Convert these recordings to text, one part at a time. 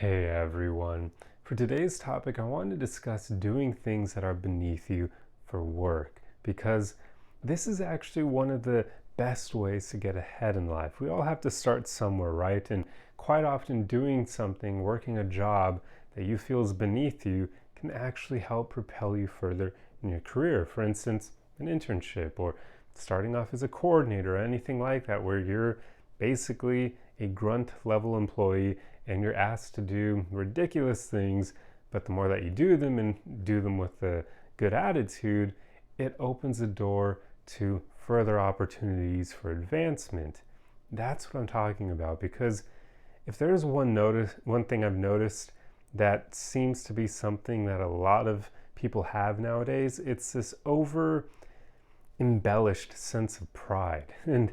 Hey everyone. For today's topic, I want to discuss doing things that are beneath you for work because this is actually one of the best ways to get ahead in life. We all have to start somewhere, right? And quite often, doing something, working a job that you feel is beneath you, can actually help propel you further in your career. For instance, an internship or starting off as a coordinator or anything like that, where you're basically a grunt level employee and you're asked to do ridiculous things, but the more that you do them and do them with a good attitude, it opens the door to further opportunities for advancement. That's what I'm talking about, because if there's one thing I've noticed that seems to be something that a lot of people have nowadays, it's this over embellished sense of pride. And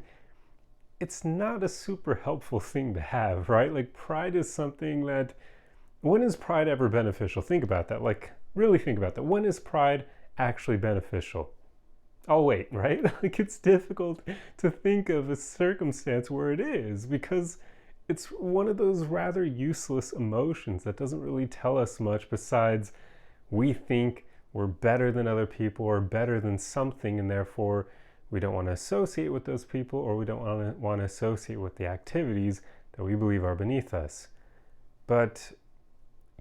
it's not a super helpful thing to have, right? Like, pride is something that, when is pride ever beneficial? Think about that. Like, really think about that. When is pride actually beneficial? Oh, wait, right? Like, it's difficult to think of a circumstance where it is, because it's one of those rather useless emotions that doesn't really tell us much besides we think we're better than other people or better than something, and therefore we don't want to associate with those people, or we don't want to associate with the activities that we believe are beneath us. But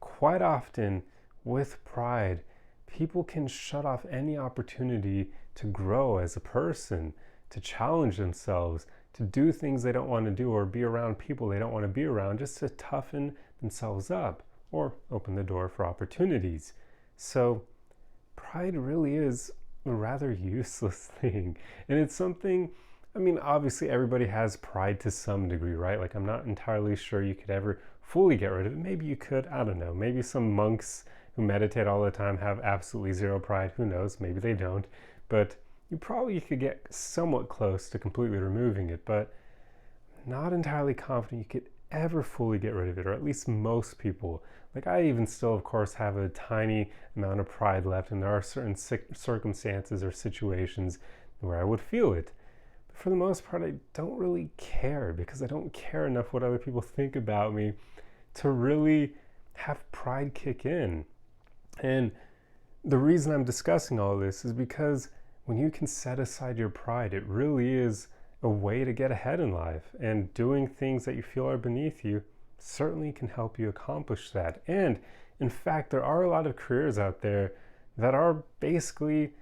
quite often, with pride, people can shut off any opportunity to grow as a person, to challenge themselves, to do things they don't want to do, or be around people they don't want to be around, just to toughen themselves up or open the door for opportunities. So pride really is a rather useless thing. And it's something, I mean, obviously everybody has pride to some degree, right? Like, I'm not entirely sure you could ever fully get rid of it. Maybe you could, I don't know. Maybe some monks who meditate all the time have absolutely zero pride. Who knows? Maybe they don't. But you probably could get somewhat close to completely removing it, but not entirely confident you could ever fully get rid of it, or at least most people. Like, I even still, of course, have a tiny amount of pride left, and there are certain circumstances or situations where I would feel it. But for the most part, I don't really care, because I don't care enough what other people think about me to really have pride kick in. And the reason I'm discussing all this is because when you can set aside your pride, it really is a way to get ahead in life, and doing things that you feel are beneath you certainly can help you accomplish that. And in fact, there are a lot of careers out there that are basically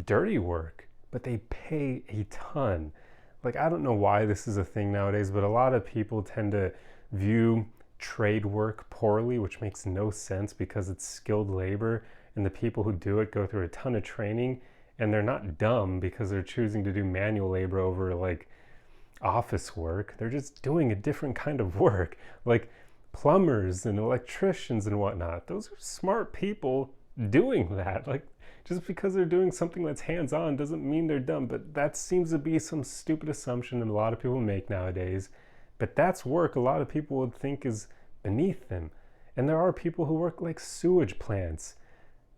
dirty work, but they pay a ton. Like, I don't know why this is a thing nowadays, but a lot of people tend to view trade work poorly, which makes no sense because it's skilled labor, and the people who do it go through a ton of training, and they're not dumb because they're choosing to do manual labor over like office work. They're just doing a different kind of work, like plumbers and electricians and whatnot. Those are smart people doing that. Like, just because they're doing something that's hands-on doesn't mean they're dumb, but that seems to be some stupid assumption that a lot of people make nowadays. But that's work a lot of people would think is beneath them. And there are people who work like sewage plants.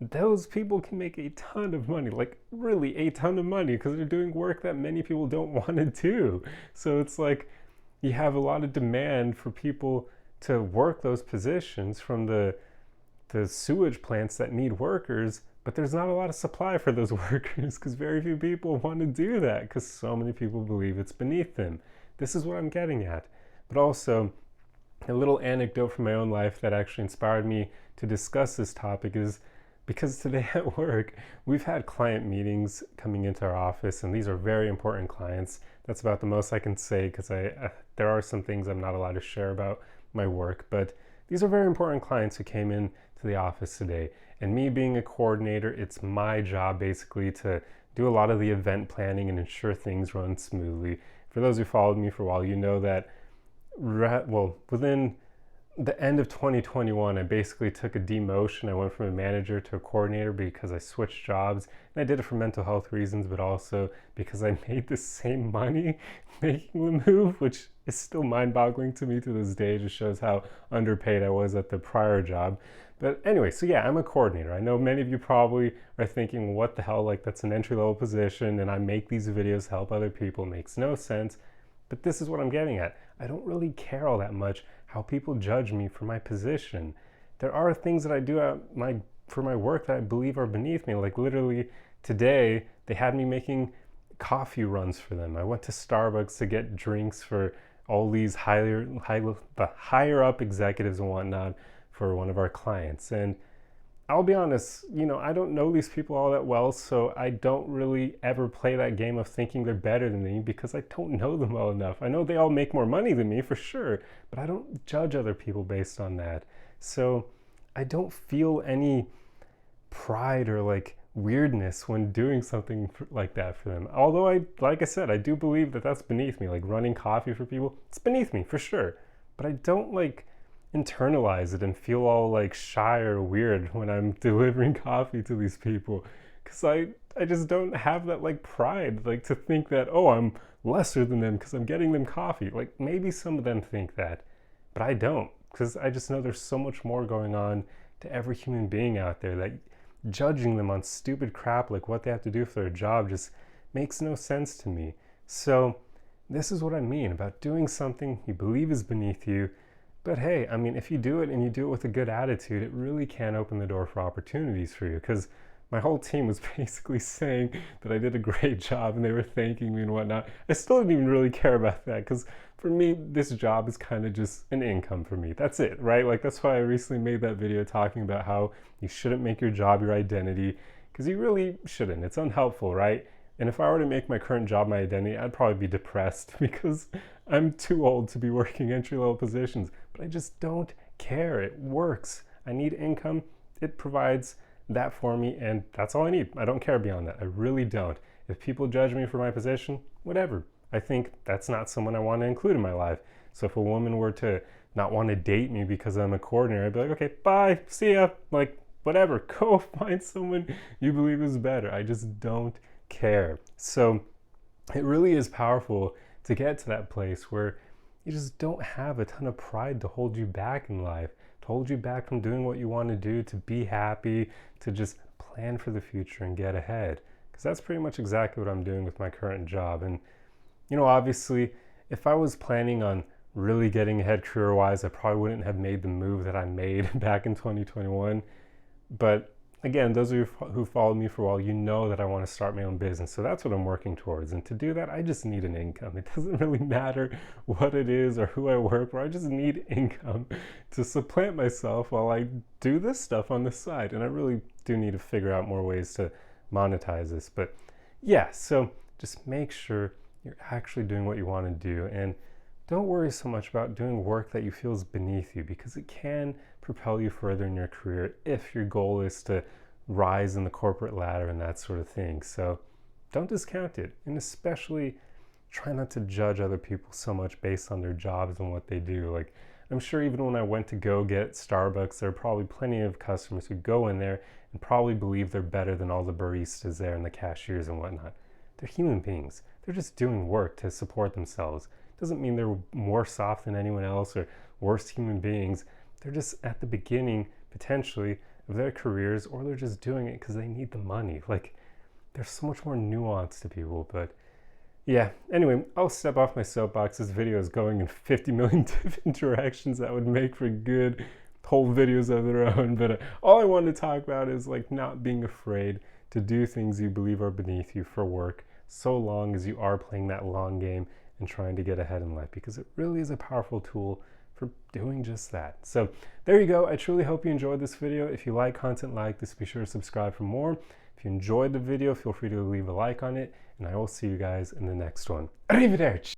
Those people can make a ton of money, like really a ton of money, because they're doing work that many people don't want to do. So it's like you have a lot of demand for people to work those positions from the sewage plants that need workers, but there's not a lot of supply for those workers because very few people want to do that because so many people believe it's beneath them. This is what I'm getting at. But also, a little anecdote from my own life that actually inspired me to discuss this topic is because today at work, we've had client meetings coming into our office, and these are very important clients. That's about the most I can say, because there are some things I'm not allowed to share about my work, but these are very important clients who came in to the office today. And me being a coordinator, it's my job basically to do a lot of the event planning and ensure things run smoothly. For those who followed me for a while, you know that, within the end of 2021, I basically took a demotion. I went from a manager to a coordinator because I switched jobs. And I did it for mental health reasons, but also because I made the same money making the move, which is still mind-boggling to me to this day. It just shows how underpaid I was at the prior job. But anyway, so yeah, I'm a coordinator. I know many of you probably are thinking, well, what the hell, like, that's an entry-level position, and I make these videos to help other people. It makes no sense. But this is what I'm getting at. I don't really care all that much how people judge me for my position. There are things that I do for my work that I believe are beneath me. Like literally today, they had me making coffee runs for them. I went to Starbucks to get drinks for all these higher up executives and whatnot for one of our clients. And I'll be honest, I don't know these people all that well, so I don't really ever play that game of thinking they're better than me because I don't know them well enough. I know they all make more money than me for sure, but I don't judge other people based on that. So I don't feel any pride or like weirdness when doing something like that for them. Although like I said, I do believe that that's beneath me. Like running coffee for people, it's beneath me for sure. But I don't like internalize it and feel all like shy or weird when I'm delivering coffee to these people, because I just don't have that like pride, like to think that, oh, I'm lesser than them because I'm getting them coffee. Like maybe some of them think that, but I don't, because I just know there's so much more going on to every human being out there that judging them on stupid crap like what they have to do for their job just makes no sense to me. So this is what I mean about doing something you believe is beneath you. But hey, I mean, if you do it and you do it with a good attitude, it really can open the door for opportunities for you. Because my whole team was basically saying that I did a great job and they were thanking me and whatnot. I still didn't even really care about that because for me, this job is kind of just an income for me. That's it, right? Like that's why I recently made that video talking about how you shouldn't make your job your identity, because you really shouldn't. It's unhelpful, right? And if I were to make my current job my identity, I'd probably be depressed because I'm too old to be working entry-level positions. But I just don't care. It works. I need income. It provides that for me, and that's all I need. I don't care beyond that. I really don't. If people judge me for my position, whatever. I think that's not someone I want to include in my life. So if a woman were to not want to date me because I'm a coordinator, I'd be like, okay, bye, see ya. Like, whatever. Go find someone you believe is better. I just don't care. So it really is powerful to get to that place where you just don't have a ton of pride to hold you back in life, to hold you back from doing what you want to do, to be happy, to just plan for the future and get ahead. Because that's pretty much exactly what I'm doing with my current job. And obviously, if I was planning on really getting ahead career-wise, I probably wouldn't have made the move that I made back in 2021. But again, those of you who followed me for a while, you know that I want to start my own business. So that's what I'm working towards. And to do that, I just need an income. It doesn't really matter what it is or who I work for. I just need income to supplant myself while I do this stuff on the side. And I really do need to figure out more ways to monetize this. But yeah, so just make sure you're actually doing what you want to do. And don't worry so much about doing work that you feel is beneath you, because it can propel you further in your career if your goal is to rise in the corporate ladder and that sort of thing. So don't discount it, and especially try not to judge other people so much based on their jobs and what they do. Like, I'm sure even when I went to go get Starbucks, there are probably plenty of customers who go in there and probably believe they're better than all the baristas there and the cashiers and whatnot. They're human beings. They're just doing work to support themselves. Doesn't mean they're worse off than anyone else or worse human beings. They're just at the beginning, potentially, of their careers, or they're just doing it because they need the money. Like, there's so much more nuance to people. But yeah, anyway, I'll step off my soapbox. This video is going in 50 million different directions that would make for good whole videos of their own. But all I wanted to talk about is like not being afraid to do things you believe are beneath you for work, so long as you are playing that long game and trying to get ahead in life, because it really is a powerful tool for doing just that. So there you go. I truly hope you enjoyed this video. If you like content like this, be sure to subscribe for more. If you enjoyed the video, feel free to leave a like on it, and I will see you guys in the next one. Arrivederci!